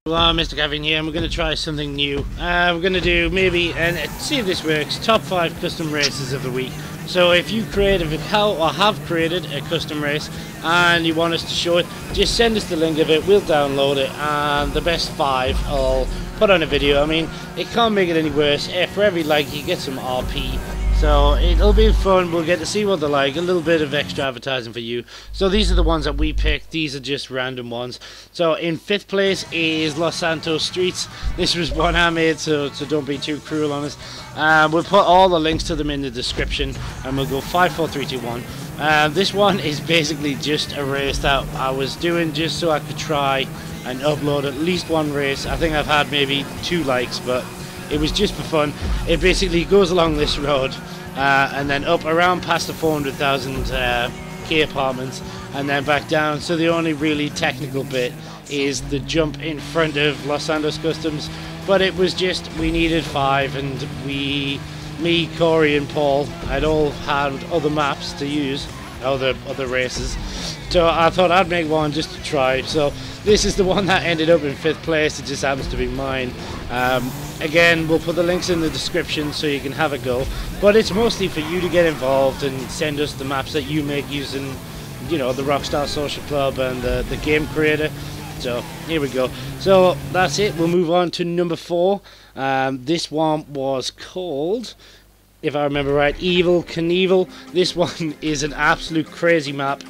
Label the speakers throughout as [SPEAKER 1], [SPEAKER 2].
[SPEAKER 1] Hello, Mr. Kevin here, and we're going to try something new. We're going to do maybe, and see if this works, top 5 custom races of the week. So if you have created a custom race and you want us to show it, just send us the link of it, we'll download it, and the best 5 I'll put on a video. I mean, it can't make it any worse. For every like you get some RP. So it'll be fun, we'll get to see what they're like, a little bit of extra advertising for you. So these are the ones that we picked, these are just random ones. So in 5th place is Santos Streets. This was one I made, so don't be too cruel on us. We'll put all the links to them in the description, and we'll go 5, 4, 3, 2, 1. This one is basically just a race that I was doing just so I could try and upload at least one race. I think I've had maybe 2 likes, but it was just for fun. It basically goes along this road and then up around past the 400,000 K apartments and then back down. So the only really technical bit is the jump in front of Los Santos Customs. But it was just, we needed 5, and me, Corey and Paul had all had other maps to use, other races. So I thought I'd make one just to try. So this is the one that ended up in 5th place. It just happens to be mine. Again, we'll put the links in the description so you can have a go, but it's mostly for you to get involved and send us the maps that you make using, you know, the Rockstar Social Club and the game creator. So here we go. So that's it. We'll move on to number 4. This one was called, if I remember right, Knievel. This one is an absolute crazy map.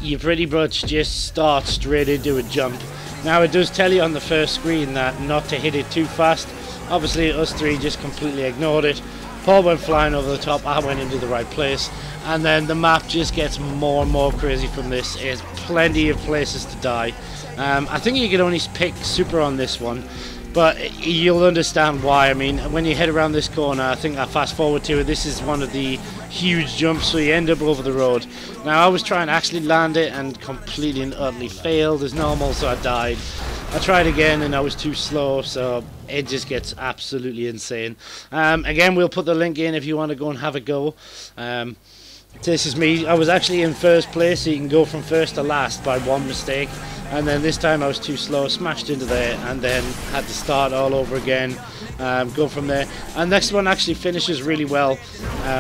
[SPEAKER 1] You pretty much just start straight into a jump. Now it does tell you on the first screen that not to hit it too fast. Obviously us 3 just completely ignored it. Paul went flying over the top, I went into the right place, and then the map just gets more and more crazy from this. There's plenty of places to die. I think you can only pick super on this one, but you'll understand why. I mean, when you head around this corner, I think I fast forward to it, this is one of the huge jumps, so you end up over the road. Now I was trying to actually land it and completely and utterly failed as normal, so I died. I tried again and I was too slow, so it just gets absolutely insane. Again, we'll put the link in if you want to go and have a go. This is me. I was actually in 1st place, so you can go from 1st to last by 1 mistake. And then this time I was too slow, smashed into there, and then had to start all over again, go from there. And next one actually finishes really well.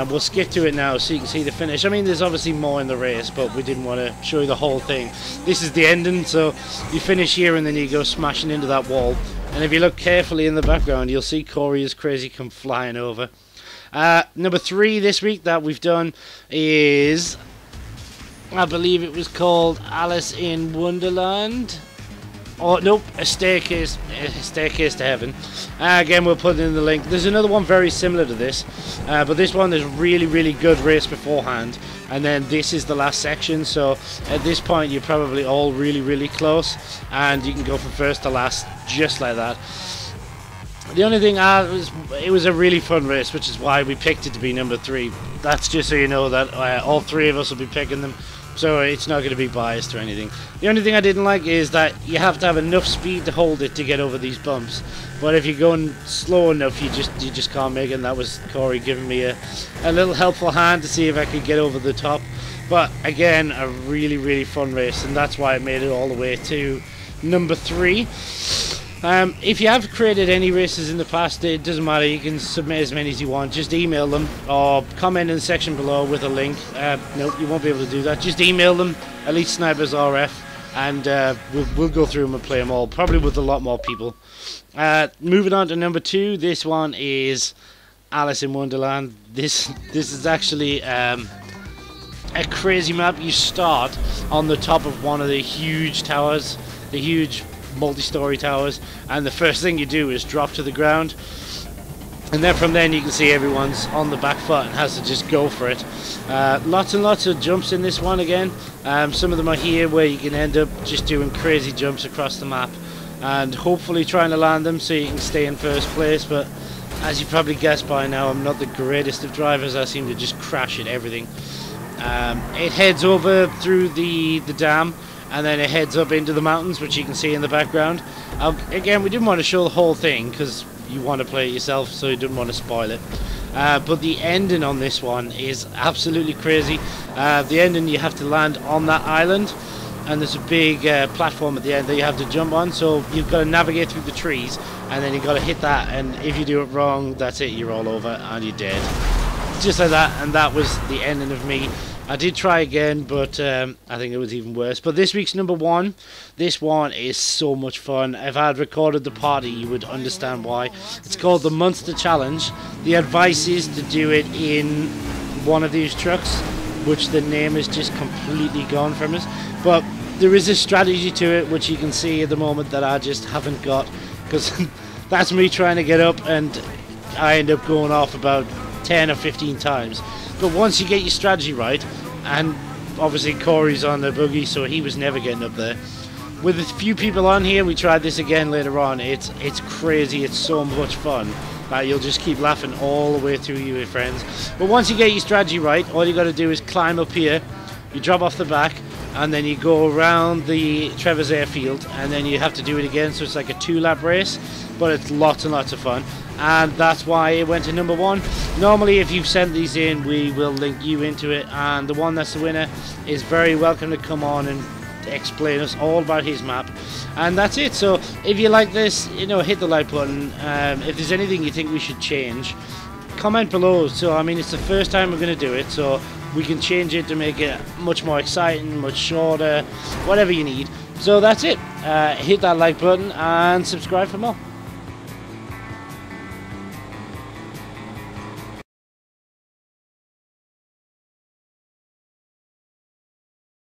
[SPEAKER 1] We'll skip to it now so you can see the finish. I mean, there's obviously more in the race, but we didn't want to show you the whole thing. This is the ending, so you finish here and then you go smashing into that wall. And if you look carefully in the background, you'll see Corey is crazy come flying over. Number 3 this week that we've done is, I believe it was called Alice in Wonderland. Oh nope, a staircase to heaven. Again, we'll put it in the link. There's another one very similar to this, but this one is really good race beforehand, and then this is the last section. So at this point you're probably all really close, and you can go from 1st to last just like that. The only thing it was a really fun race, which is why we picked it to be number 3. That's just so you know that all 3 of us will be picking them, so it's not going to be biased or anything. The only thing I didn't like is that you have to have enough speed to hold it to get over these bumps, but if you're going slow enough you just can't make it. And that was Corey giving me a little helpful hand to see if I could get over the top. But again, a really fun race, and that's why I made it all the way to number 3. If you have created any races in the past, it doesn't matter, you can submit as many as you want. Just email them or comment in the section below with a link. No, you won't be able to do that. Just email them, EliteSnipersRF, and we'll go through them and play them all, probably with a lot more people. Moving on to number 2, this one is Alice in Wonderland. This is actually a crazy map. You start on the top of one of the huge towers, the huge multi-story towers, and the first thing you do is drop to the ground, and then from then you can see everyone's on the back foot and has to just go for it. Lots and lots of jumps in this one again. Some of them are here where you can end up just doing crazy jumps across the map and hopefully trying to land them so you can stay in 1st place. But as you probably guessed by now, I'm not the greatest of drivers. I seem to just crash at everything. It heads over through the dam, and then it heads up into the mountains, which you can see in the background. Again, we didn't want to show the whole thing because you want to play it yourself, so you didn't want to spoil it. But the ending on this one is absolutely crazy. The ending, you have to land on that island, and there's a big platform at the end that you have to jump on, so you've got to navigate through the trees, and then you've got to hit that, and if you do it wrong, that's it, you're all over and you're dead. Just like that, and that was the ending of me. I did try again, but I think it was even worse. But this week's number one, this one is so much fun. If I had recorded the party, you would understand why. It's called the Monster Challenge. The advice is to do it in one of these trucks, which the name is just completely gone from us. But there is a strategy to it, which you can see at the moment that I just haven't got, because that's me trying to get up, and I end up going off about 10 or 15 times. But once you get your strategy right, and obviously Corey's on the buggy, so he was never getting up there. With a few people on here, we tried this again later on. It's crazy, it's so much fun that you'll just keep laughing all the way through, you with friends. But once you get your strategy right, all you got to do is climb up here, you drop off the back, and then you go around the Trevor's airfield, and then you have to do it again, so it's like a 2-lap race, but it's lots and lots of fun. And that's why it went to number one. Normally, if you've sent these in, we will link you into it, and the one that's the winner is very welcome to come on and explain us all about his map. And that's it. So if you like this, you know, hit the like button. If there's anything you think we should change, comment below. So I mean, it's the first time we're going to do it, so we can change it to make it much more exciting, much shorter, whatever you need. So that's it. Hit that like button and subscribe for more.